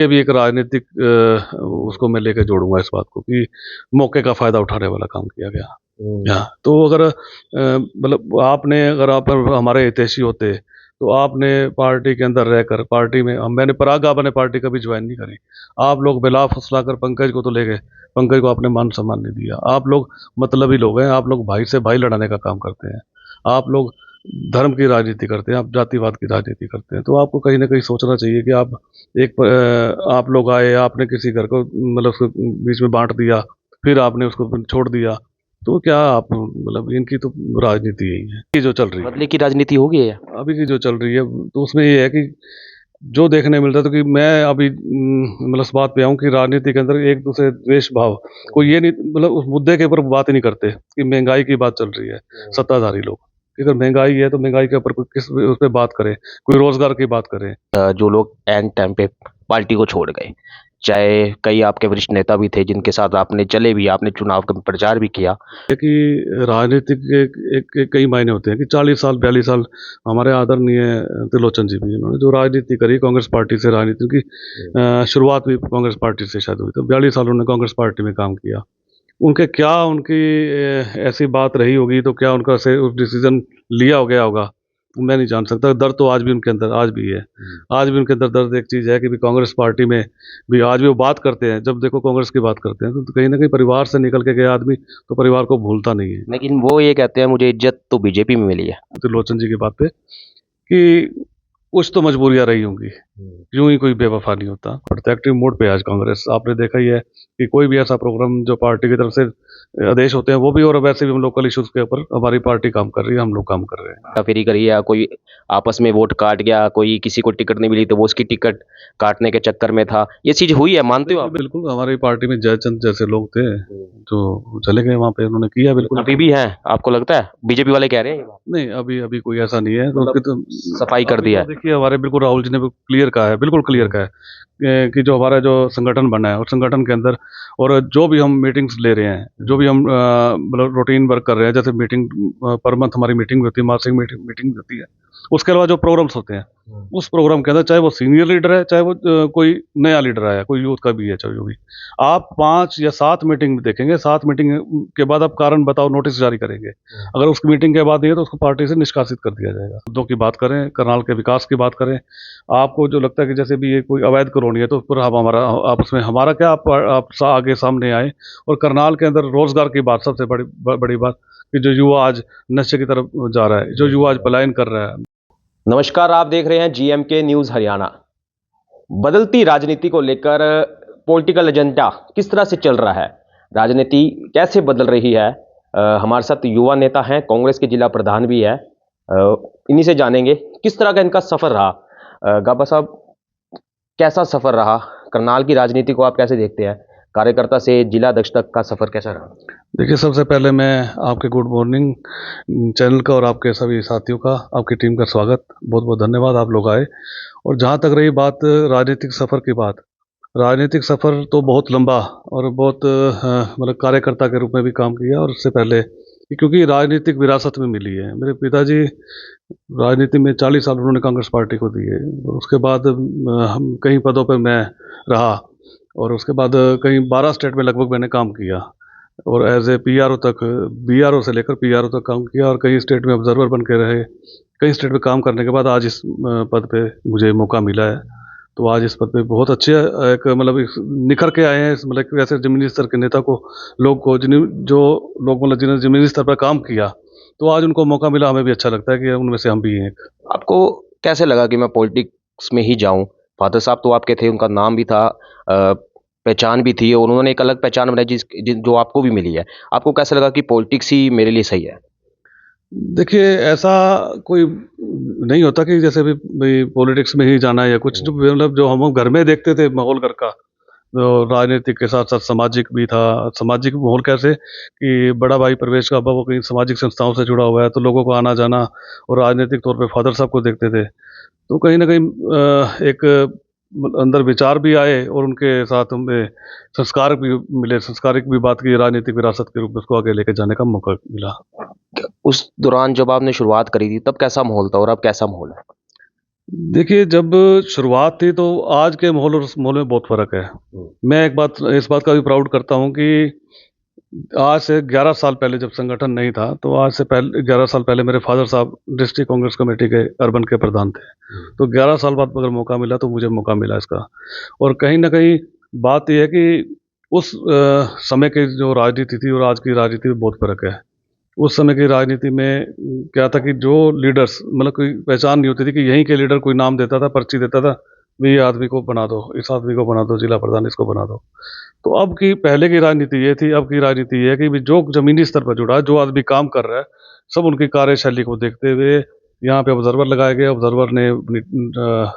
ये भी एक राजनीतिक उसको मैं लेके जोड़ूंगा इस बात को कि मौके का फायदा उठाने वाला काम किया गया। हाँ, तो अगर मतलब आपने अगर आप हमारे हितैषी होते तो आपने पार्टी के अंदर रहकर पार्टी में मैंने पराग आपने पार्टी कभी ज्वाइन नहीं करी। आप लोग बिला फुसलाकर पंकज को तो ले गए, पंकज को आपने मान सम्मान नहीं दिया। आप लोग मतलबी लोग हैं, आप लोग भाई से भाई लड़ाने का काम करते हैं। आप लोग धर्म की राजनीति करते हैं, आप जातिवाद की राजनीति करते हैं। तो आपको कहीं ना कहीं सोचना चाहिए कि आप आप लोग आए, आपने किसी घर को मतलब उसको बीच में बांट दिया, फिर आपने उसको छोड़ दिया। तो क्या आप मतलब इनकी तो राजनीति यही है कि जो चल रही है, बदले की राजनीति हो गई है। अभी की जो चल रही है। तो उसमें ये है कि जो देखने मिलता है, तो कि मैं अभी मतलब इस बात पे आऊँ कि राजनीति के अंदर एक दूसरे द्वेष भाव, कोई ये नहीं मतलब उस मुद्दे के ऊपर बात ही नहीं करते कि महंगाई की बात चल रही है। सत्ताधारी लोग कि अगर महंगाई है तो महंगाई के ऊपर कोई किस उस पर बात करे, कोई रोजगार की बात करे। जो लोग एंड टाइम पे पार्टी को छोड़ गए, चाहे कई आपके वरिष्ठ नेता भी थे जिनके साथ आपने चले भी, आपने चुनाव का प्रचार भी किया। है कि राजनीतिक के एक कई मायने होते हैं कि 40 साल 42 साल हमारे आदरणीय त्रिलोचन जी भी, इन्होंने जो राजनीति करी कांग्रेस पार्टी से, राजनीति की शुरुआत भी कांग्रेस पार्टी से शायद हुई, तो 42 साल उन्होंने कांग्रेस पार्टी में काम किया। उनके क्या उनकी ऐसी बात रही होगी, तो क्या उनका से डिसीजन लिया हो गया होगा, मैं नहीं जान सकता। दर्द तो आज भी उनके अंदर आज भी है। आज भी उनके अंदर दर्द एक चीज़ है कि भी कांग्रेस पार्टी में भी आज भी वो बात करते हैं। जब देखो कांग्रेस की बात करते हैं तो कहीं ना कहीं परिवार से निकल के गया आदमी तो परिवार को भूलता नहीं है। लेकिन वो ये कहते हैं मुझे इज्जत तो बीजेपी में मिली है। त्रिलोचन जी की बात पे कि कुछ तो मजबूरियां रही होंगी, यूं ही कोई बेवफा नहीं होता। प्रोटेक्टिव मोड पे आज कांग्रेस, आपने देखा ही है कि कोई भी ऐसा प्रोग्राम जो पार्टी की तरफ से आदेश होते हैं वो भी, और वैसे भी हम लोकल इश्यूज के ऊपर हमारी पार्टी काम कर रही है, हम लोग काम कर रहे हैं। फेरी करी, या कोई आपस में वोट काट गया, कोई किसी को टिकट नहीं मिली तो वो उसकी टिकट काटने के चक्कर में था, ये चीज हुई है, मानते हो आप? बिल्कुल हमारी पार्टी में जयचंद जैसे लोग थे जो चले गए वहां पे, उन्होंने किया बिल्कुल। अभी भी हैं, आपको लगता है? बीजेपी वाले कह रहे हैं ये बात? नहीं, अभी अभी कोई ऐसा नहीं है तो, मतलब तो सफाई कर अभी दिया तो है। देखिए हमारे बिल्कुल राहुल जी ने क्लियर कहा है, बिल्कुल क्लियर कहा है कि जो हमारा जो संगठन बना है, और संगठन के अंदर और जो भी हम मीटिंग्स ले रहे हैं, जो भी हम मतलब रूटीन वर्क कर रहे हैं, जैसे मीटिंग पर मंथ हमारी मीटिंग होती है, मासिक मीटिंग होती है। उसके अलावा जो प्रोग्राम्स होते हैं उस प्रोग्राम के अंदर, चाहे वो सीनियर लीडर है, चाहे वो कोई नया लीडर आया, कोई यूथ का भी है, चाहे जो भी, आप 5 या 7 मीटिंग देखेंगे। 7 मीटिंग के बाद आप कारण बताओ नोटिस जारी करेंगे। अगर उस मीटिंग के बाद नहीं है तो उसको पार्टी से निष्कासित कर दिया जाएगा। मुद्दों की बात करें, करनाल के विकास की बात करें, आपको जो लगता है कि जैसे भी ये कोई अवैध कॉलोनी है तो उस पर आप हमारा आपस में हमारा क्या, आप आगे सामने आए। और करनाल के अंदर रोजगार की बात सबसे बड़ी बात कि जो युवा आज नशे की तरफ जा रहा है, जो युवा आज पलायन कर रहा है। नमस्कार, आप देख रहे हैं जीएमके न्यूज हरियाणा। बदलती राजनीति को लेकर पॉलिटिकल एजेंडा किस तरह से चल रहा है, राजनीति कैसे बदल रही है, हमारे साथ युवा नेता हैं, कांग्रेस के जिला प्रधान भी है, इन्हीं से जानेंगे किस तरह का इनका सफर रहा। गाबा साहब, कैसा सफर रहा? करनाल की राजनीति को आप कैसे देखते हैं? कार्यकर्ता से जिला अध्यक्ष तक का सफर कैसा रहा? देखिए, सबसे पहले मैं आपके गुड मॉर्निंग चैनल का और आपके सभी साथियों का, आपकी टीम का स्वागत, बहुत बहुत धन्यवाद आप लोग आए। और जहाँ तक रही बात राजनीतिक सफ़र की बात, राजनीतिक सफ़र तो बहुत लंबा और बहुत मतलब कार्यकर्ता के रूप में भी काम किया, और उससे पहले क्योंकि राजनीतिक विरासत में मिली है। मेरे पिताजी राजनीति में 40 साल उन्होंने कांग्रेस पार्टी को दिए, और उसके बाद हम कई पदों पर मैं रहा, और उसके बाद कहीं 12 स्टेट में लगभग मैंने काम किया, और एज ए पीआरओ तक, बीआरओ से लेकर पीआरओ तक काम किया, और कई स्टेट में ऑब्जर्वर बन के रहे। कई स्टेट में काम करने के बाद आज इस पद पे मुझे मौका मिला है। तो आज इस पद पे बहुत अच्छे एक मतलब निखर के आए हैं। मतलब कि वैसे ज़मीनी स्तर के नेता को, लोग को, जो लोग मतलब जिन्होंने ज़मीनी स्तर पर काम किया, तो आज उनको मौका मिला, हमें भी अच्छा लगता है कि उनमें से हम भी हैं एक। आपको कैसे लगा कि मैं पॉलिटिक्स में ही जाऊं? फादर साहब तो आपके थे, उनका नाम भी था, पहचान भी थी, और उन्होंने एक अलग पहचान बनाई जो आपको भी मिली है। आपको कैसे लगा कि पॉलिटिक्स ही मेरे लिए सही है? देखिए, ऐसा कोई नहीं होता कि जैसे भी पॉलिटिक्स में ही जाना है या कुछ, जो मतलब जो हम घर में देखते थे माहौल घर का, तो राजनीतिक के साथ साथ सामाजिक भी था। सामाजिक माहौल कैसे कि बड़ा भाई प्रवेश का वो कहीं सामाजिक संस्थाओं से जुड़ा हुआ है, तो लोगों को आना जाना, और राजनीतिक तौर पे फादर साहब को देखते थे, तो कहीं ना कहीं एक अंदर विचार भी आए, और उनके साथ हमें संस्कार भी मिले, संस्कारिक भी बात की, राजनीतिक विरासत के रूप में उसको आगे लेके जाने का मौका मिला। उस दौरान जब आपने शुरुआत करी थी तब कैसा माहौल था और अब कैसा माहौल है? देखिए, जब शुरुआत थी तो आज के माहौल और उस माहौल में बहुत फ़र्क है। मैं एक बात इस बात का भी प्राउड करता हूँ कि आज से 11 साल पहले जब संगठन नहीं था, तो आज से पहले 11 साल पहले मेरे फ़ादर साहब डिस्ट्रिक्ट कांग्रेस कमेटी के अर्बन के प्रधान थे। तो 11 साल बाद अगर मौका मिला तो मुझे मौका मिला इसका। और कहीं न कहीं बात ये है कि उस समय की जो राजनीति थी और आज की राजनीति में बहुत फ़र्क है। उस समय की राजनीति में क्या था कि जो लीडर्स मतलब कोई पहचान नहीं होती थी कि यहीं के लीडर कोई नाम देता था, पर्ची देता था, भी ये आदमी को बना दो, इस आदमी को बना दो, जिला प्रधान इसको बना दो। तो अब की पहले की राजनीति ये थी, अब की राजनीति ये है कि भी जो ज़मीनी स्तर पर जुड़ा है, जो आदमी काम कर रहा है, सब उनकी कार्यशैली को देखते हुए यहाँ पे ऑब्ज़र्वर लगाए गए। ऑब्ज़र्वर ने अपनी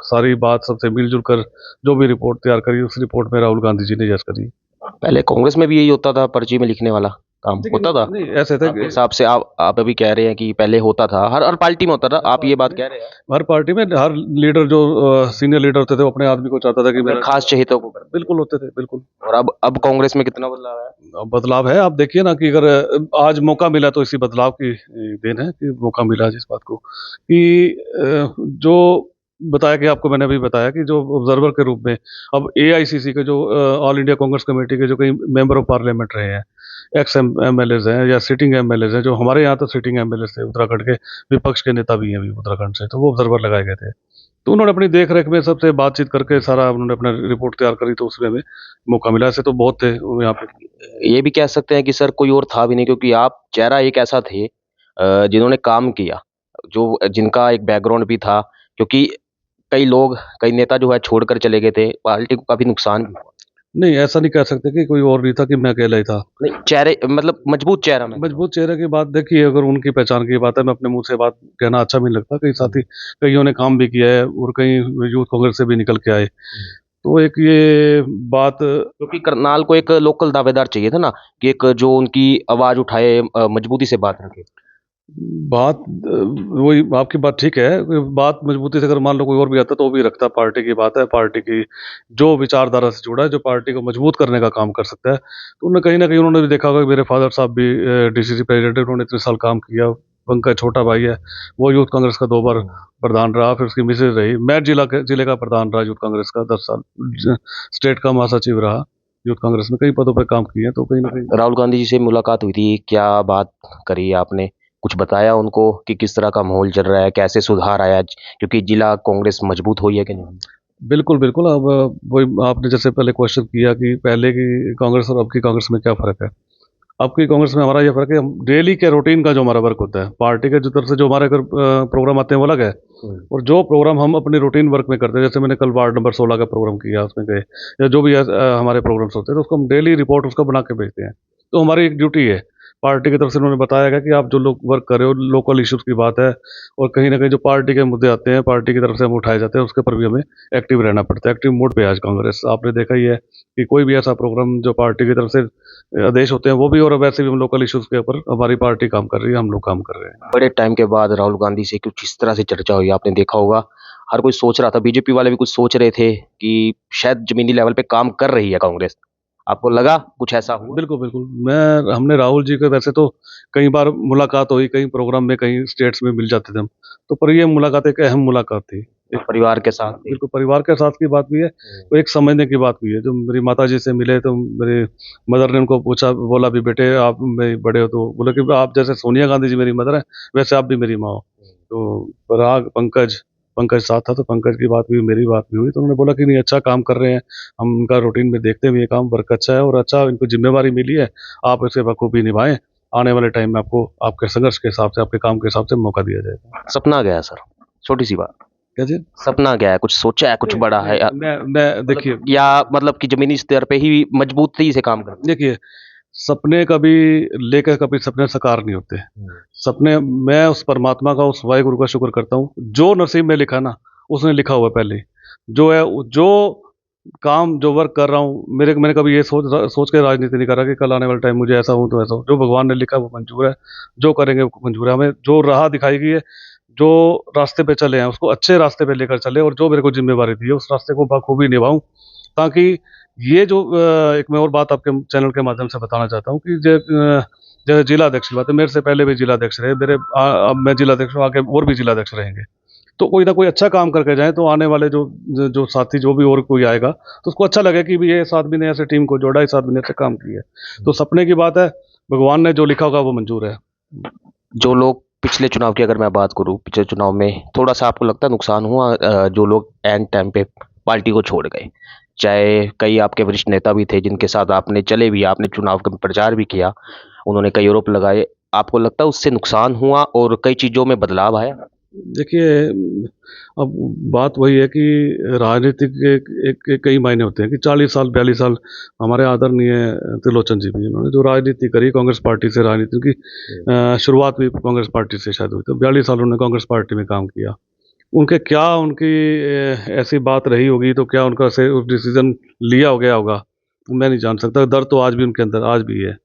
सारी बात सबसे मिल-जुल कर जो भी रिपोर्ट तैयार करी, उस रिपोर्ट में राहुल गांधी जी ने जज करी। पहले कांग्रेस में भी यही होता था, पर्ची में लिखने वाला काम देखिए होता था? नहीं, ऐसे था आपके कि हिसाब से आप अभी कह रहे हैं कि पहले होता था, हर पार्टी में होता था, आप ये बात कह रहे हैं? हर पार्टी में हर लीडर जो सीनियर लीडर होते थे, वो अपने आदमी को चाहता था कि अपने मेरा खास चहेतों को करते थे। बिल्कुल होते थे, बिल्कुल। और अब कांग्रेस में कितना बदलाव है? बदलाव है, आप देखिए ना कि अगर आज मौका मिला तो इसी बदलाव की देन है कि मौका मिला जिस बात को कि जो बताया कि आपको मैंने अभी बताया कि जो ऑब्जर्वर के रूप में अब एआईसीसी के जो ऑल इंडिया कांग्रेस कमेटी के जो कई मेंबर ऑफ पार्लियामेंट रहे हैं, एक्स एमएलएज हैं या सिटिंग एमएलएज हैं, जो हमारे यहाँ तो सिटिंग एमएलएज थे उत्तराखंड के, विपक्ष के नेता भी हैं अभी उत्तराखंड से, तो वो ऑब्जर्वर लगाए गए थे। तो उन्होंने अपनी देख-रेख में सबसे बातचीत करके सारा उन्होंने अपना रिपोर्ट तैयार करी, तो उसमें हमें मौका मिला। ऐसे तो बहुत थे यहाँ पे। ये भी कह सकते हैं कि सर कोई और था भी नहीं क्योंकि आप चेहरा एक ऐसा थे जिन्होंने काम किया, जो जिनका एक बैकग्राउंड भी था क्योंकि कई लोग, कई नेता जो है छोड़कर चले गए थे, पार्टी को काफ़ी नुकसान भी हुआ। नहीं, ऐसा नहीं कह सकते कि कोई और नहीं था कि मैं अकेला ही था। नहीं, चेहरे मतलब मजबूत चेहरा मैं कह रहा हूँ। मजबूत चेहरे की बात देखिए, अगर उनकी पहचान की बात है, मैं अपने मुँह से बात कहना अच्छा भी नहीं लगता। कई साथी कइयों ने काम भी किया है और कई यूथ कांग्रेस से भी निकल के आए। तो एक ये बात क्योंकि करनाल को एक लोकल दावेदार चाहिए था ना कि एक जो उनकी आवाज़ उठाए मजबूती से बात रखे। बात वही आपकी बात ठीक है। बात मजबूती से अगर मान लो कोई और भी आता तो वो भी रखता। पार्टी की बात है, पार्टी की जो विचारधारा से जुड़ा है, जो पार्टी को मजबूत करने का काम कर सकता है। तो उन्होंने कहीं न कहीं उन्होंने भी देखा होगा कि मेरे फ़ादर साहब भी डीसीसी प्रेज़िडेंट है, उन्होंने इतने साल काम किया। पंकज छोटा भाई है, वो यूथ कांग्रेस का 2 बार प्रधान रहा, फिर उसकी मिसेज़ रही। मैं जिले का प्रधान रहा यूथ कांग्रेस का 10 साल। स्टेट का महासचिव रहा यूथ कांग्रेस में, कई पदों पे काम किए हैं, तो कहीं न कहीं राहुल गांधी जी से मुलाकात हुई थी, क्या बात करी आपने? कुछ बताया उनको कि किस तरह का माहौल चल रहा है, कैसे सुधार आया? क्योंकि जिला कांग्रेस मजबूत हुई है कि नहीं? बिल्कुल, बिल्कुल। अब वही आपने जैसे पहले क्वेश्चन किया कि पहले की कांग्रेस और अब की कांग्रेस में क्या फ़र्क है? अब की कांग्रेस में हमारा ये फ़र्क है, हम डेली के रूटीन का जो हमारा वर्क होता है, पार्टी के जो तरफ से जो हमारे अगर प्रोग्राम आते हैं वो अलग है। और जो प्रोग्राम हम अपने रूटीन वर्क में करते हैं, जैसे मैंने कल वार्ड नंबर 16 का प्रोग्राम किया, उसमें गए या जो भी हमारे प्रोग्राम्स होते हैं, तो उसको हम डेली रिपोर्ट उसका बना के भेजते हैं। तो हमारी एक ड्यूटी है। पार्टी की तरफ से उन्होंने बताया गया कि आप जो लोग वर्क कर रहे हो, लोकल इश्यूज़ की बात है और कहीं न कहीं जो पार्टी के मुद्दे आते हैं, पार्टी की तरफ से हम उठाए जाते हैं, उसके ऊपर भी हमें एक्टिव रहना पड़ता है। एक्टिव मोड पे है आज कांग्रेस। आपने देखा ही है कि कोई भी ऐसा प्रोग्राम जो पार्टी की तरफ से आदेश होते हैं वो भी, और वैसे भी हम लोकल इश्यूज़ के ऊपर हमारी पार्टी काम कर रही है, हम लोग काम कर रहे हैं। बड़े टाइम के बाद राहुल गांधी से कुछ इस तरह से चर्चा हुई, आपने देखा होगा। हर कोई सोच रहा था, बीजेपी वाले भी कुछ सोच रहे थे कि शायद जमीनी लेवल पे काम कर रही है कांग्रेस। आपको लगा कुछ ऐसा हुआ? बिल्कुल, बिल्कुल। हमने राहुल जी के वैसे तो कई बार मुलाकात हुई, कई प्रोग्राम में, कई स्टेट्स में मिल जाते थे हम। तो पर ये मुलाकात एक अहम मुलाकात थी। एक परिवार के साथ भी। बिल्कुल परिवार के साथ की बात भी है, तो एक समझने की बात भी है। जो मेरी माताजी से मिले तो मेरी मदर ने उनको पूछा, बोला भी बेटे आप मेरे बड़े हो, तो बोले कि आप जैसे सोनिया गांधी जी मेरी मदर हैं, वैसे आप भी मेरी माँ हो। तो पराग, पंकज साथ था, तो पंकज की बात भी हुई, मेरी बात भी हुई। तो उन्होंने बोला कि नहीं अच्छा काम कर रहे हैं, हम उनका रूटीन में देखते हुए ये काम वर्क अच्छा है और अच्छा इनको ज़िम्मेवारी मिली है, आप इसे बखूबी निभाएँ। आने वाले टाइम में आपको आपके संघर्ष के हिसाब से, आपके काम के हिसाब से मौका दिया जाएगा। सपना गया सर, छोटी-सी बात। क्या जी? सपना क्या है? कुछ सोचा है, कुछ बड़ा है या मैं देखिए या मतलब कि ज़मीनी स्तर पे ही मजबूती से काम करना? देखिए, सपने कभी लेकर कभी सपने साकार नहीं होते। सपने मैं उस परमात्मा का, उस वाहिगुरु का शुक्र करता हूँ, जो नसीब में लिखा ना, उसने लिखा हुआ है पहले ही। जो है जो काम, जो वर्क कर रहा हूँ, मैंने कभी ये सोच के राजनीति नहीं करा कि कल आने वाले टाइम मुझे ऐसा हो तो ऐसा हो। जो भगवान ने लिखा है वो मंज़ूर है, जो करेंगे वो मंज़ूर है। हमें जो राह दिखाई गई है, जो रास्ते पे चले हैं, उसको अच्छे रास्ते पे लेकर चलें और जो मेरे को ज़िम्मेवारी दी है, उस रास्ते को बखूबी निभाऊँ, ताकि ये जो एक मैं और बात आपके चैनल के माध्यम से बताना चाहता हूँ कि जैसे जिला अध्यक्ष की बात है, मेरे से पहले भी जिला अध्यक्ष रहे, अब मैं जिला अध्यक्ष हूँ, आगे और भी जिला अध्यक्ष रहेंगे। तो कोई ना कोई अच्छा काम करके जाए, तो आने वाले जो जो जो साथी जो भी और कोई आएगा तो उसको अच्छा लगे कि भी ये इस आदमी ने ऐसे टीम को जोड़ा, इस आदमी ने ऐसे काम किया है। तो सपने की बात है, भगवान ने जो लिखा होगा वो मंजूर है। जो लोग पिछले चुनाव की अगर मैं बात करूं, पिछले चुनाव में थोड़ा सा आपको लगता है नुकसान हुआ, जो लोग एंड टाइम पे पार्टी को छोड़ गए, चाहे कई आपके वरिष्ठ नेता भी थे जिनके साथ आपने चले भी, आपने चुनाव का प्रचार भी किया, उन्होंने कई आरोप लगाए, आपको लगता है उससे नुकसान हुआ और कई चीजों में बदलाव आया? देखिए, अब बात वही है कि राजनीति के कई मायने होते हैं कि 40 साल 42 साल हमारे आदरणीय त्रिलोचन जी भी, उन्होंने जो राजनीति करी कांग्रेस पार्टी से, राजनीति की शुरुआत भी कांग्रेस पार्टी से शायद हुई, तो 42 साल उन्होंने कांग्रेस पार्टी में काम किया। उनके क्या उनकी ऐसी बात रही होगी, तो क्या उनका से डिसीजन लिया हो गया होगा, मैं नहीं जान सकता। दर्द तो आज भी उनके अंदर आज भी है।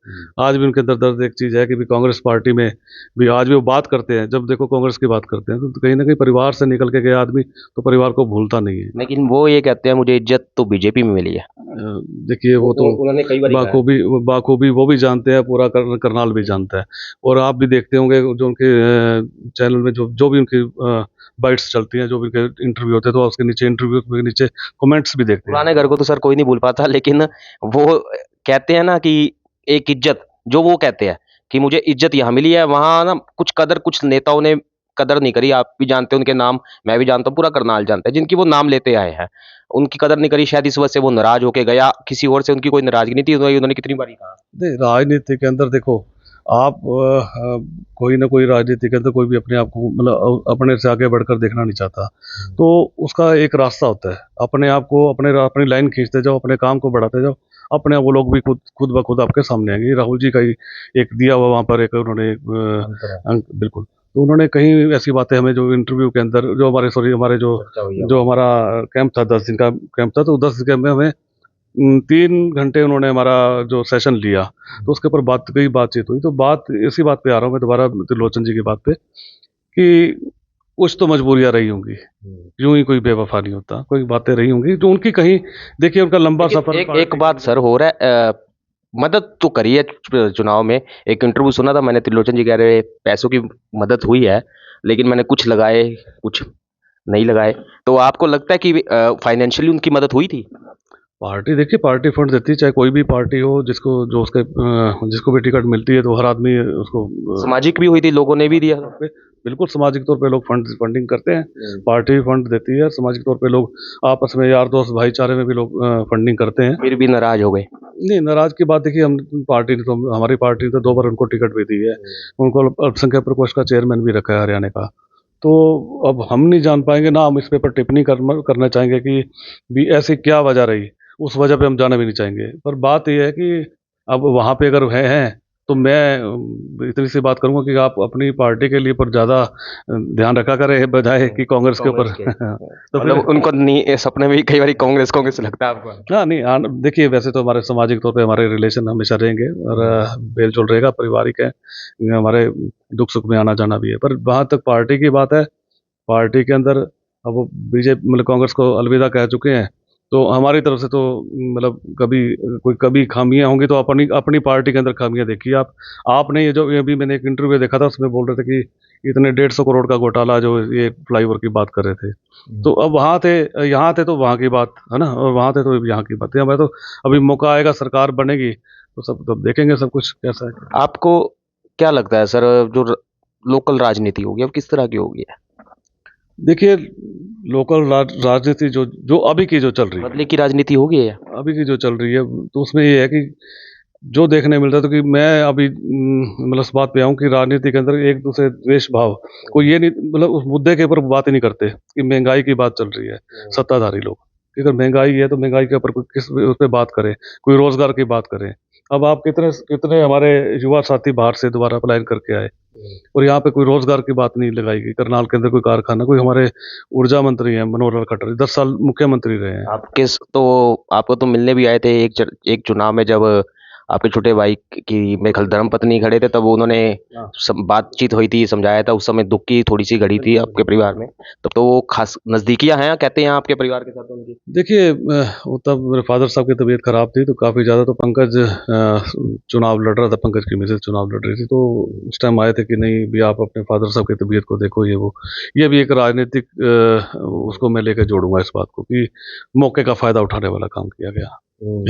आज भी उनके अंदर दर्द एक चीज़ है कि भी कांग्रेस पार्टी में भी आज भी वो बात करते हैं, जब देखो कांग्रेस की बात करते हैं, तो कहीं ना कहीं परिवार से निकल के गया आदमी तो परिवार को भूलता नहीं है। लेकिन वो ये कहते हैं मुझे इज्जत तो बीजेपी में मिली है। देखिए, वो तो उन्होंने कई बार बाखूबी वो भी जानते हैं, पूरा करनाल भी जानता है। और आप भी देखते होंगे जो उनके चैनल में जो जो भी उनकी बाइट्स चलती हैं, जो भी उनके इंटरव्यू होते हैं, तो उसके नीचे इंटरव्यू के नीचे कमेंट्स भी देखते हैं। पुराने घर को तो सर कोई नहीं भूल पाता, लेकिन वो कहते हैं ना कि एक इज्जत, जो वो कहते हैं कि मुझे इज्जत यहाँ मिली है, वहाँ ना कुछ कदर कुछ नेताओं ने कदर नहीं करी। आप भी जानते हैं उनके नाम, मैं भी जानता हूँ, पूरा करनाल जानता है जिनकी वो नाम लेते आए हैं, उनकी कदर नहीं करी। शायद इस वजह से वो नाराज होके गया, किसी और से उनकी कोई नाराजगी नहीं थी। उन्होंने कितनी बारी कहा। नहीं, राजनीति के अंदर देखो, आप कोई ना कोई राजनीति के अंदर कोई भी अपने आप को मतलब अपने से आगे बढ़कर देखना नहीं चाहता, तो उसका एक रास्ता होता है। अपने आप को अपनी लाइन खींचते जाओ, अपने काम को बढ़ाते जाओ, अपने आप वो लोग भी खुद खुद ब खुद आपके सामने आएंगे। राहुल जी का ही एक दिया हुआ वहाँ पर एक उन्होंने एक अंक, बिल्कुल। तो उन्होंने कहीं ऐसी बातें हमें जो इंटरव्यू के अंदर जो हमारे जो हमारा कैंप था, 10 दिन का कैंप था, तो 10 दिन में हमें 3 घंटे उन्होंने हमारा जो सेशन लिया, तो उसके ऊपर बातचीत हुई। तो बात इसी बात पे आ रहा हूँ मैं दोबारा, त्रिलोचन जी की बात पे, कि कुछ तो मजबूरियां रही होंगी, यूं ही कोई बेवफा नहीं होता, कोई बातें रही होंगी जो उनकी कहीं। देखिए, उनका लंबा लेकिन सफर एक बात सर हो रहा है, मदद तो करी है चुनाव में। एक इंटरव्यू सुना था मैंने, त्रिलोचन जी कह रहे पैसों की मदद हुई है, लेकिन मैंने कुछ लगाए कुछ नहीं लगाए। तो आपको लगता है कि फाइनेंशियली उनकी मदद हुई थी? पार्टी, देखिए, पार्टी फंड देती है, चाहे कोई भी पार्टी हो, जिसको जो उसके जिसको भी टिकट मिलती है, तो हर आदमी उसको सामाजिक भी हुई थी, लोगों ने भी दिया। बिल्कुल सामाजिक तौर पे लोग फंडिंग करते हैं। पार्टी भी फंड देती है, सामाजिक तौर पे लोग आपस में यार दोस्त भाईचारे में भी लोग फंडिंग करते हैं। फिर भी नाराज हो गए। नहीं, नाराज की बात देखिए, हम पार्टी ने तो हमारी पार्टी ने तो 2 बार उनको टिकट भी दी है। उनको अल्पसंख्यक प्रकोष्ठ का चेयरमैन भी रखा है हरियाणा का। तो अब हम नहीं जान पाएंगे ना, हम इस पे पर टिप्पणी करना चाहेंगे कि भी ऐसी क्या वजह रही, उस वजह पे हम जाना भी नहीं चाहेंगे। पर बात यह है कि अब वहाँ पे अगर हैं तो मैं इतनी सी बात करूंगा कि आप अपनी पार्टी के लिए पर ज़्यादा ध्यान रखा करें, बजाय कि कांग्रेस के ऊपर। तो फिर मतलब उनको नहीं, सपने में भी कई बार कांग्रेस लगता है आपको? हाँ, नहीं, देखिए, वैसे तो हमारे सामाजिक तौर पे हमारे रिलेशन हमेशा रहेंगे, और मेल जोल रहेगा, पारिवारिक है, हमारे दुख सुख में आना जाना भी है। पर वहाँ तक पार्टी की बात है, पार्टी के अंदर अब वो बीजेपी मतलब कांग्रेस को अलविदा कह चुके हैं, तो हमारी तरफ से तो मतलब कभी खामियां होंगी तो अपनी अपनी पार्टी के अंदर खामियां देखिए आप। आपने ये जो ये अभी मैंने एक इंटरव्यू देखा था, उसमें बोल रहे थे कि इतने 150 करोड़ का घोटाला, जो ये फ्लाईओवर की बात कर रहे थे। तो अब वहाँ थे, यहाँ थे तो वहाँ की बात है ना, और वहाँ थे तो यहाँ की बात है। मैं तो अभी मौका आएगा, सरकार बनेगी तो सब तब देखेंगे सब कुछ कैसा है। आपको क्या लगता है सर, जो लोकल राजनीति होगी अब किस तरह की होगी? देखिए, लोकल राजनीति जो जो अभी की जो चल रही है, बदले की राजनीति होगी या? अभी की जो चल रही है, तो उसमें ये है कि जो देखने मिल रहा है, तो कि मैं अभी मतलब इस बात पे आऊँ कि राजनीति के अंदर एक दूसरे द्वेष भाव, कोई ये नहीं, मतलब उस मुद्दे के ऊपर बात ही नहीं करते कि महंगाई की बात चल रही है। सत्ताधारी लोग कि अगर महंगाई है तो महंगाई के ऊपर कोई किस उस पर बात करे, कोई रोजगार की बात करे। अब आप कितने कितने हमारे युवा साथी बाहर से दोबारा पलायन करके आए, और यहाँ पे कोई रोजगार की बात नहीं लगाई गई। करनाल के अंदर कोई कारखाना, कोई हमारे ऊर्जा मंत्री हैं मनोहर लाल खट्टर, 10 साल मुख्यमंत्री रहे हैं। आपको तो मिलने भी आए थे एक चुनाव में, जब आपके छोटे भाई की मेरे ख्याल धर्मपत्नी खड़े थे, तब उन्होंने हाँ। बातचीत हुई थी, समझाया था, उस समय दुख की थोड़ी सी घड़ी थी आपके परिवार में। तब तो वो खास नजदीकियां हैं कहते हैं आपके परिवार के साथ उनकी। देखिए वो तब मेरे फादर साहब की तबीयत खराब थी तो काफ़ी ज़्यादा, तो पंकज चुनाव लड़ रहा था, पंकज की मिसेज चुनाव लड़ रही थी, तो उस टाइम आए थे कि नहीं भी आप अपने फादर साहब की तबीयत को देखो, ये वो। ये भी एक राजनीतिक उसको मैं लेकर जोड़ूंगा इस बात को कि मौके का फ़ायदा उठाने वाला काम किया गया।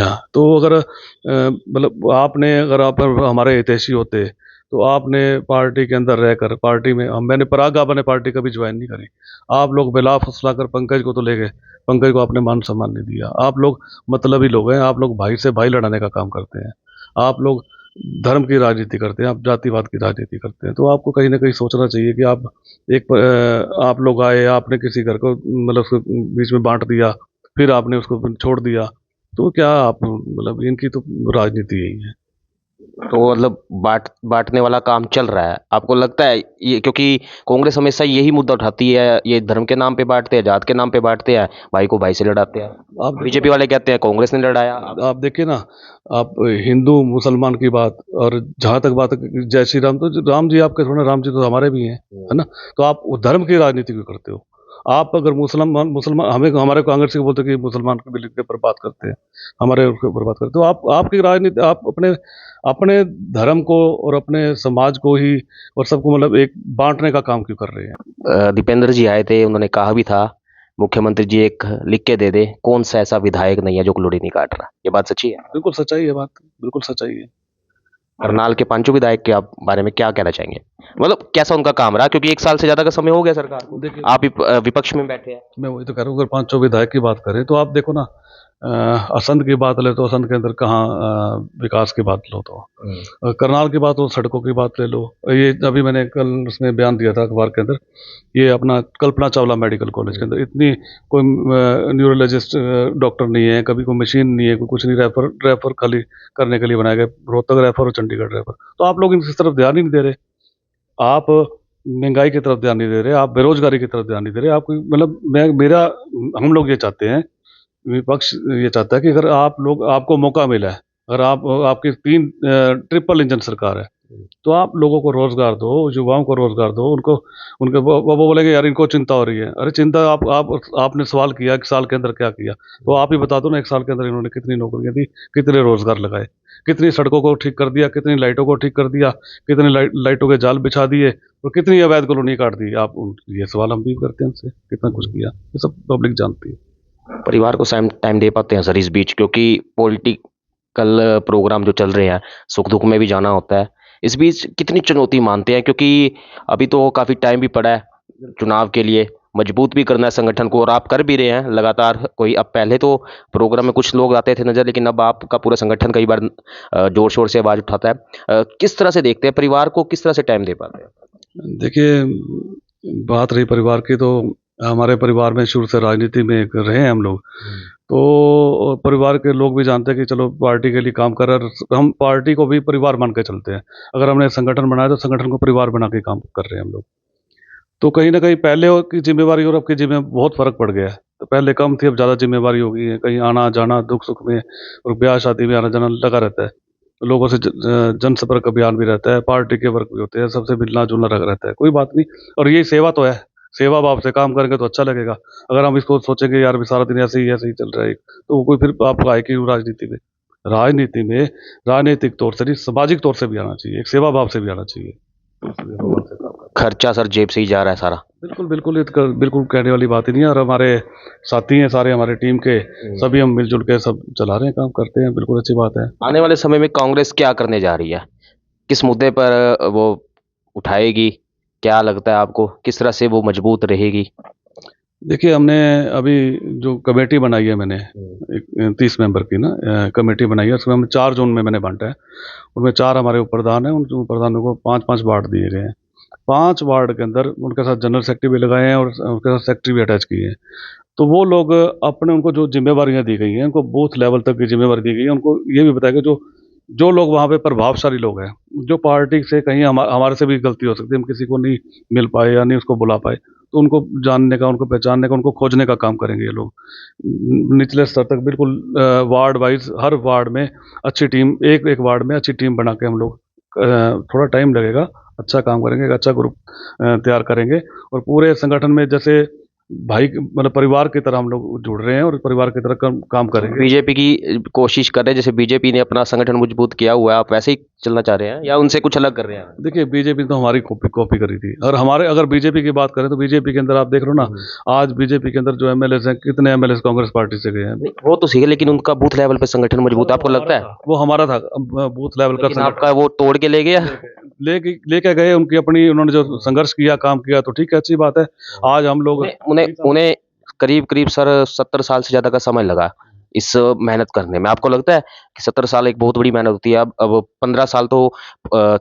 हाँ, तो अगर मतलब आपने, अगर आप हमारे हितैषी होते तो आपने पार्टी के अंदर रहकर, पार्टी में मैंने पराग आपने पार्टी कभी ज्वाइन नहीं करी। आप लोग बेला फुसलाकर पंकज को तो ले गए, पंकज को आपने मान सम्मान नहीं दिया। आप लोग मतलबी लोग हैं, आप लोग भाई से भाई लड़ाने का काम करते हैं, आप लोग धर्म की राजनीति करते हैं, आप जातिवाद की राजनीति करते हैं। तो आपको कहीं ना कहीं सोचना चाहिए कि आप आप लोग आए, आपने किसी घर को मतलब उसको बीच में बांट दिया, फिर आपने उसको छोड़ दिया, तो क्या आप मतलब इनकी तो राजनीति यही है। तो मतलब बांटने वाला काम चल रहा है, आपको लगता है ये? क्योंकि कांग्रेस हमेशा यही मुद्दा उठाती है, ये धर्म के नाम पे बांटते हैं, जात के नाम पे बांटते हैं, भाई को भाई से लड़ाते हैं। आप देखो बीजेपी वाले कहते हैं कांग्रेस ने लड़ाया। आप देखिए ना, आप हिंदू मुसलमान की बात, और जहाँ तक बात है जय श्री राम, तो राम जी आपके थोड़े, राम जी तो हमारे भी हैं, है ना। तो आप वो धर्म की राजनीति क्यों करते हो? आप अगर मुसलमान मुसलमान हमें, हमारे कांग्रेस के बोलते हैं कि मुसलमान के बिल के ऊपर बात करते हैं, हमारे उसके ऊपर बात करते हो, आप आपकी राजनीति, आप अपने अपने धर्म को और अपने समाज को ही और सबको मतलब एक बांटने का काम क्यों कर रहे हैं? दीपेंद्र जी आए थे, उन्होंने कहा भी था मुख्यमंत्री जी एक लिख के दे दे, कौन सा ऐसा विधायक नहीं है जो कुलड़ी नहीं काट रहा। ये बात सच्ची है? बिल्कुल सच्चाई है बात, बिल्कुल सच्चाई है। करनाल के पांचों विधायक के आप बारे में क्या कहना चाहेंगे? मतलब कैसा उनका काम रहा, क्योंकि एक साल से ज्यादा का समय हो गया सरकार को, देखिए, आप विपक्ष में बैठे हैं। मैं वही तो कह रहा हूँ, अगर पांचों विधायक की बात करें तो आप देखो ना, असंध की बात ले तो असंध के अंदर कहाँ विकास की बात लो, तो करनाल की बात हो, सड़कों की बात ले लो। ये अभी मैंने कल उसमें बयान दिया था अखबार के अंदर, ये अपना कल्पना चावला मेडिकल कॉलेज के अंदर इतनी कोई न्यूरोलॉजिस्ट डॉक्टर नहीं है, कभी कोई मशीन नहीं है, कोई कुछ नहीं, रेफर रेफर खाली करने के लिए बनाए गए, रोहतक रेफर और चंडीगढ़ रेफर। तो आप लोग इस तरफ ध्यान ही नहीं दे रहे, आप महंगाई की तरफ ध्यान नहीं दे रहे, आप बेरोजगारी की तरफ ध्यान नहीं दे रहे। आप मतलब मैं मेरा हम लोग ये चाहते हैं, विपक्ष ये चाहता है कि अगर आप लोग, आपको मौका मिला है, अगर आप आपकी तीन ट्रिपल इंजन सरकार है, तो आप लोगों को रोजगार दो, युवाओं को रोजगार दो, उनको उनके वो बोलेंगे यार इनको चिंता हो रही है। अरे चिंता, आप आपने सवाल किया एक साल के अंदर क्या किया, तो आप ही बता दो ना, एक साल के अंदर इन्होंने कितनी नौकरियां दी, कितने रोजगार लगाए, कितनी सड़कों को ठीक कर दिया, कितनी लाइटों को ठीक कर दिया, कितनी लाइटों के जाल बिछा दिए, और कितनी अवैध कॉलोनी काट दी। आप ये सवाल हम भी करते हैं उनसे, कितना कुछ किया, ये सब पब्लिक जानती है। परिवार को टाइम दे पाते हैं सर इस बीच? क्योंकि पॉलिटिकल प्रोग्राम जो चल रहे हैं, सुख दुख में भी जाना होता है, इस बीच कितनी चुनौती मानते हैं? क्योंकि अभी तो काफी टाइम भी पड़ा है चुनाव के लिए, मजबूत भी करना है संगठन को, और आप कर भी रहे हैं लगातार। कोई अब पहले तो प्रोग्राम में कुछ लोग आते थे नजर, लेकिन अब आपका पूरा संगठन कई बार जोर शोर से आवाज उठाता है। किस तरह से देखते हैं परिवार को, किस तरह से टाइम दे पाते हैं? देखिए, बात रही परिवार की, तो हमारे परिवार में शुरू से राजनीति में रहे हैं हम लोग, तो परिवार के लोग भी जानते हैं कि चलो पार्टी के लिए काम कर रहे हैं, हम पार्टी को भी परिवार मान के चलते हैं। अगर हमने संगठन बनाया तो संगठन को परिवार बना के काम कर रहे हैं हम लोग। तो कहीं ना कहीं पहले की जिम्मेवारी और अब की जिम्मेवारी बहुत फर्क पड़ गया है। तो पहले कम थी, अब ज़्यादा जिम्मेवारी हो गई है, कहीं आना जाना, दुख सुख में और ब्याह शादी में आना जाना लगा रहता है। लोगों से जनसंपर्क अभियान भी रहता है, पार्टी के वर्क भी होते हैं, सबसे मिलना जुलना रहता है, कोई बात नहीं। और ये सेवा तो है, सेवा भाव से काम करेंगे तो अच्छा लगेगा। अगर हम इसको सोचेंगे यार भी सारा दिन ऐसे ही चल रहा है, तो कोई फिर आपको आए कि राजनीति में, राजनीति में राजनीतिक तौर से नहीं, सामाजिक तौर से भी आना चाहिए, एक सेवा भाव से भी आना चाहिए। खर्चा सर जेब से ही जा रहा है सारा? बिल्कुल बिल्कुल, ये तो बिल्कुल कहने वाली बात ही नहीं है। और हमारे साथी हैं सारे, हमारे टीम के सभी, हम मिलजुल के सब चला रहे हैं, काम करते हैं, बिल्कुल अच्छी बात है। आने वाले समय में कांग्रेस क्या करने जा रही है, किस मुद्दे पर वो उठाएगी? क्या लगता है आपको, किस तरह से वो मजबूत रहेगी? देखिए, हमने अभी जो कमेटी बनाई है, मैंने एक 30 मेंबर की ना कमेटी बनाई है, उसमें हम 4 जोन में मैंने बांटा है। उनमें 4 हमारे प्रधान हैं, उन प्रधानों को 5-5 वार्ड दिए गए हैं। 5 वार्ड के अंदर उनके साथ जनरल सेक्रेटरी भी लगाए हैं और उनके साथ सेक्रेटरी भी अटैच किए हैं। तो वो लोग अपने, उनको जो जिम्मेवारियां दी गई हैं, उनको बूथ लेवल तक की जिम्मेवारी दी गई है, उनको ये भी बताया कि जो जो लोग वहाँ पे प्रभावशाली लोग हैं, जो पार्टी से कहीं हमारे से भी गलती हो सकती है, हम किसी को नहीं मिल पाए या नहीं उसको बुला पाए, तो उनको जानने का, उनको पहचानने का, उनको खोजने का काम करेंगे ये लोग। निचले स्तर तक बिल्कुल वार्ड वाइज हर वार्ड में अच्छी टीम, एक एक वार्ड में अच्छी टीम बना के हम लोग थोड़ा टाइम लगेगा, अच्छा काम करेंगे, एक अच्छा ग्रुप तैयार करेंगे और पूरे संगठन में जैसे भाई मतलब परिवार की तरह हम लोग जुड़ रहे हैं और परिवार की तरह काम करेंगे। बीजेपी की कोशिश कर रहे हैं, जैसे बीजेपी ने अपना संगठन मजबूत किया हुआ है, आप वैसे ही चलना चाह रहे हैं या उनसे कुछ अलग कर रहे हैं? देखिए बीजेपी तो हमारी कॉपी कॉपी करी थी और हमारे अगर बीजेपी की बात करें तो बीजेपी के अंदर आप देख रहे हो ना, आज बीजेपी के अंदर जो एमएलए हैं, कितने एमएलए कांग्रेस पार्टी से गए हैं। नहीं, वो तो सही है, लेकिन उनका बूथ लेवल पे संगठन मजबूत आपको लगता है? वो हमारा था बूथ लेवल का लेकिन आपका वो तोड़ के ले गया। लेके गए उनकी अपनी, उन्होंने जो संघर्ष किया, काम किया, तो ठीक है, अच्छी बात है। आज हम लोग उन्हें उन्हें करीब करीब सर 70 साल से ज्यादा का समय लगा इस मेहनत करने में। आपको लगता है कि 70 साल एक बहुत बड़ी मेहनत होती है? अब 15 साल तो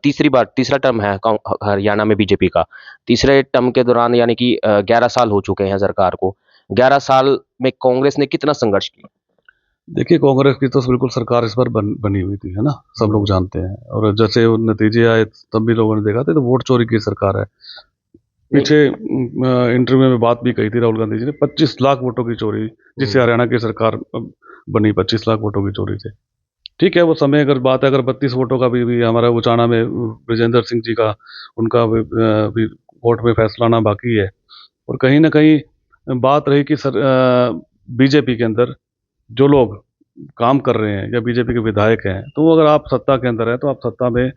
तीसरा टर्म है हरियाणा में बीजेपी का। तीसरे टर्म के दौरान यानी कि 11 साल हो चुके हैं सरकार को। 11 साल में कांग्रेस ने कितना संघर्ष किया? देखिए कांग्रेस की तो बिल्कुल सरकार इस पर बनी हुई थी, है ना, सब लोग जानते हैं। और जैसे वो नतीजे आए तब भी लोगों ने देखा था, तो वोट चोरी की सरकार है। पीछे इंटरव्यू में बात भी कही थी राहुल गांधी जी ने, 25 लाख वोटों की चोरी, जिससे हरियाणा की सरकार बनी 25 लाख वोटों की चोरी से। ठीक है, वो समय अगर बात है, अगर 32 वोटों का भी हमारा उचाना में ब्रजेंद्र सिंह जी का, उनका भी वोट में फैसला आना बाकी है। और कहीं ना कहीं बात रही कि सर बीजेपी के अंदर जो लोग काम कर रहे हैं या बीजेपी के विधायक हैं, तो अगर आप सत्ता के अंदर हैं तो आप सत्ता में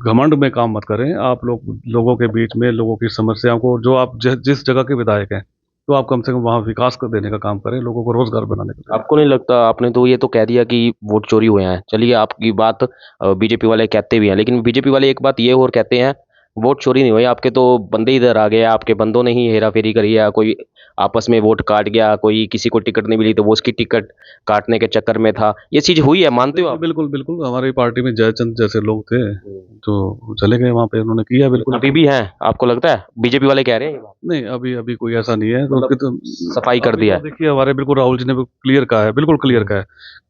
घमंड में काम मत करें। आप लोगों के बीच में लोगों की समस्याओं को, जो आप जिस जगह के विधायक हैं, तो आप कम से कम वहाँ विकास कर देने का काम करें, लोगों को रोजगार बनाने का काम। आपको नहीं लगता, आपने तो ये तो कह दिया कि वोट चोरी हुए हैं, चलिए आपकी बात बीजेपी वाले कहते भी हैं, लेकिन बीजेपी वाले एक बात ये और कहते हैं वोट चोरी नहीं हुई, आपके तो बंदे इधर आ गए, आपके बंदों ने ही हेरा फेरी करी है, कोई आपस में वोट काट गया, कोई किसी को टिकट नहीं मिली तो वो उसकी टिकट काटने के चक्कर में था, ये चीज हुई है, मानते हो आप? बिल्कुल बिल्कुल, हमारी पार्टी में जयचंद जैसे लोग थे जो चले गए वहाँ पे, उन्होंने किया बिल्कुल। अभी भी हैं? आपको लगता है बीजेपी वाले कह रहे हैं ये बात? नहीं, अभी अभी कोई ऐसा नहीं है, तो उसकी तो सफाई कर दिया है? देखिए हमारे बिल्कुल राहुल जी ने क्लियर कहा है, बिल्कुल क्लियर कहा है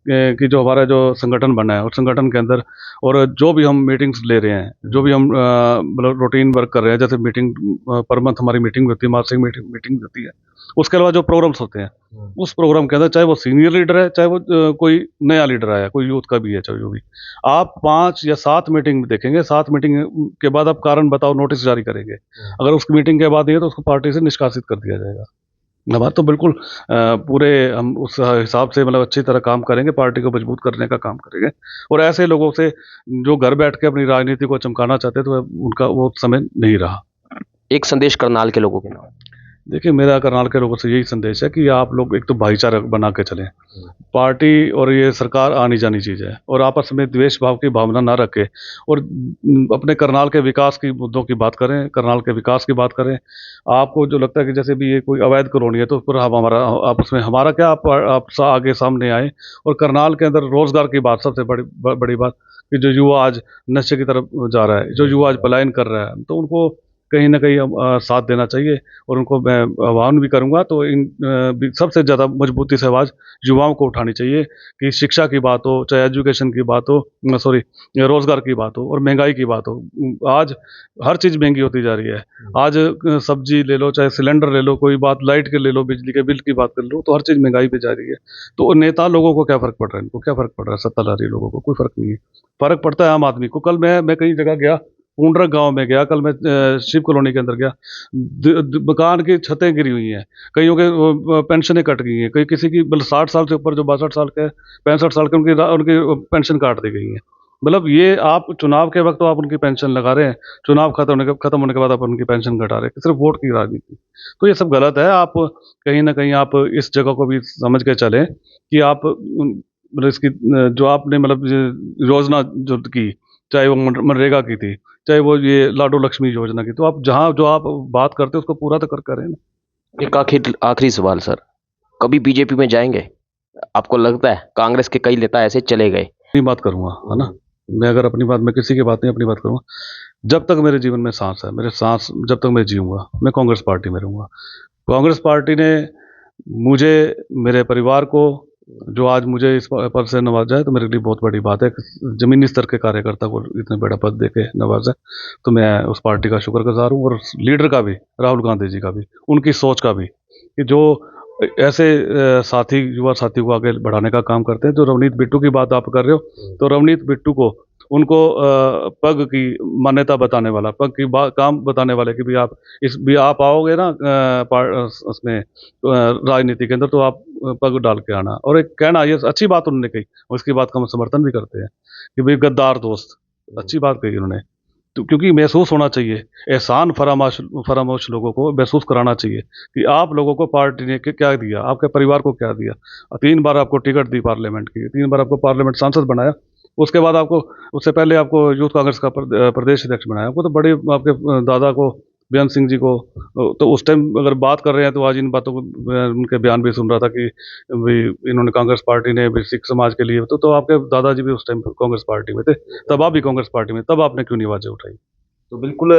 कि जो हमारा जो संगठन बना है, उस संगठन के अंदर और जो भी हम मीटिंग्स ले रहे हैं, जो भी हम मतलब रूटीन वर्क कर रहे हैं, जैसे मीटिंग पर मंथ हमारी मीटिंग होती है, मासिक मीटिंग होती है, उसके अलावा जो प्रोग्राम्स होते हैं, उस प्रोग्राम के अंदर चाहे वो सीनियर लीडर है, चाहे वो कोई नया लीडर आया, कोई यूथ का भी है, चाहे जो भी, आप 5 या 7 मीटिंग देखेंगे, 7 मीटिंग के बाद आप कारण बताओ नोटिस जारी करेंगे। अगर उस मीटिंग के बाद नहीं है तो उसको पार्टी से निष्कासित कर दिया जाएगा। हमारा तो बिल्कुल पूरे हम उस हिसाब से मतलब अच्छी तरह काम करेंगे, पार्टी को मजबूत करने का काम करेंगे। और ऐसे लोगों से जो घर बैठ के अपनी राजनीति को चमकाना चाहते थे, तो उनका वो समय नहीं रहा। एक संदेश करनाल के लोगों के नाम? देखिए मेरा करनाल के लोगों से यही संदेश है कि आप लोग एक तो भाईचारा बना के चलें। पार्टी और ये सरकार आनी जानी चीज़ है, और आपस में द्वेष भाव की भावना ना रखें, और अपने करनाल के विकास की मुद्दों की बात करें, करनाल के विकास की बात करें। आपको जो लगता है कि जैसे भी ये कोई अवैध कॉलोनी है, तो उस पर हम हमारा आपस में हमारा क्या, आप आगे सामने आए। और करनाल के अंदर रोजगार की बात सबसे बड़ी बात, कि जो युवा आज नशे की तरफ जा रहा है, जो युवा आज पलायन कर रहा है, तो उनको कहीं ना कहीं साथ देना चाहिए। और उनको मैं आह्वान भी करूंगा, तो सबसे ज़्यादा मजबूती से आवाज़ युवाओं को उठानी चाहिए, कि शिक्षा की बात हो, चाहे एजुकेशन की बात हो, सॉरी रोज़गार की बात हो, और महंगाई की बात हो। आज हर चीज़ महंगी होती जा रही है। आज सब्जी ले लो, चाहे सिलेंडर ले लो, कोई बात लाइट के ले लो, बिजली के बिल की बात कर लो, तो हर चीज़ महंगाई पे जा रही है। तो नेता लोगों को क्या फ़र्क पड़ रहा है, इनको क्या फ़र्क पड़ रहा है, सत्ताधारी लोगों को कोई फ़र्क नहीं है। फ़र्क पड़ता है आम आदमी को। कल मैं कई जगह गया, पूंडरक गांव में गया, कल मैं शिव कॉलोनी के अंदर गया, मकान की छतें गिरी हुई हैं, कईयों के पेंशनें कट गई हैं, कई किसी की मतलब 60 साल से ऊपर जो 62 साल के 65 साल के, उनकी पेंशन काट दी गई है। मतलब ये आप चुनाव के वक्त तो आप उनकी पेंशन लगा रहे हैं, चुनाव खत्म होने के बाद आप उनकी पेंशन घटा रहे हैं, सिर्फ वोट की राजनीति। तो ये सब गलत है। आप कहीं ना कहीं आप इस जगह को भी समझ के चलें कि आप मतलब इसकी जो आपने मतलब योजना जो की, चाहे वो मनरेगा की थी, चाहे वो ये लाडो लक्ष्मी योजना की, तो आप जहाँ जो आप बात करते हैं उसको पूरा तो कर करें ना। एक आखिरी सवाल सर, कभी बीजेपी में जाएंगे? आपको लगता है कांग्रेस के कई नेता ऐसे चले गए? अपनी बात करूंगा, है ना, मैं अगर अपनी बात, मैं किसी की बात नहीं, अपनी बात करूंगा। जब तक मेरे जीवन में सांस है, मेरे सांस जब तक मैं जीऊंगा, मैं कांग्रेस पार्टी में रहूंगा। कांग्रेस पार्टी ने मुझे, मेरे परिवार को जो आज मुझे इस पद से नवाजा है तो मेरे लिए बहुत बड़ी बात है। जमीनी स्तर के कार्यकर्ता को इतने बड़ा पद देके नवाजा, तो मैं उस पार्टी का शुक्रगुजार हूँ, और उस लीडर का भी, राहुल गांधी जी का भी, उनकी सोच का भी, कि जो ऐसे साथी, युवा साथी को आगे बढ़ाने का काम करते हैं। जो रवनीत बिट्टू की बात आप कर रहे हो, तो रवनीत बिट्टू को, उनको पग की मान्यता बताने वाला, पग की काम बताने वाले कि भी आप आओगे ना उसमें राजनीति के अंदर, तो आप पग डाल के आना। और एक कहना, ये अच्छी बात उन्होंने कही, और इसकी बात का हम समर्थन भी करते हैं कि भाई गद्दार दोस्त, अच्छी बात कही उन्होंने। तो क्योंकि महसूस होना चाहिए, एहसान फरामोश लोगों को महसूस कराना चाहिए कि आप लोगों को पार्टी ने क्या दिया, आपके परिवार को क्या दिया। 3 बार आपको टिकट दी पार्लियामेंट की, 3 बार आपको पार्लियामेंट सांसद बनाया, उसके बाद आपको, उससे पहले आपको यूथ कांग्रेस का प्रदेश अध्यक्ष बनाया, आपको तो बड़े, आपके दादा को, बेअंत सिंह जी को, तो उस टाइम अगर बात कर रहे हैं तो आज इन बातों को, उनके बयान भी सुन रहा था कि भाई इन्होंने, कांग्रेस पार्टी ने भी सिख समाज के लिए, तो आपके दादाजी भी उस टाइम कांग्रेस पार्टी में थे, तब आप भी कांग्रेस पार्टी में, तब आपने क्यों नहीं आवाजें उठाई। तो बिल्कुल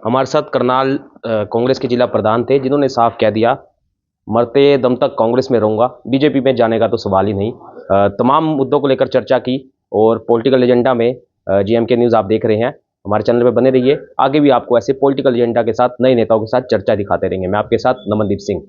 हमारे साथ करनाल कांग्रेस के जिला प्रधान थे, जिन्होंने साफ कह दिया, मरते दम तक कांग्रेस में रहूंगा, बीजेपी में जाने का तो सवाल ही नहीं। तमाम मुद्दों को लेकर चर्चा की, और पॉलिटिकल एजेंडा में जीएमके न्यूज़ आप देख रहे हैं। हमारे चैनल पे बने रहिए, आगे भी आपको ऐसे पॉलिटिकल एजेंडा के साथ, नए नेताओं के साथ चर्चा दिखाते रहेंगे। मैं आपके साथ नमनदीप सिंह।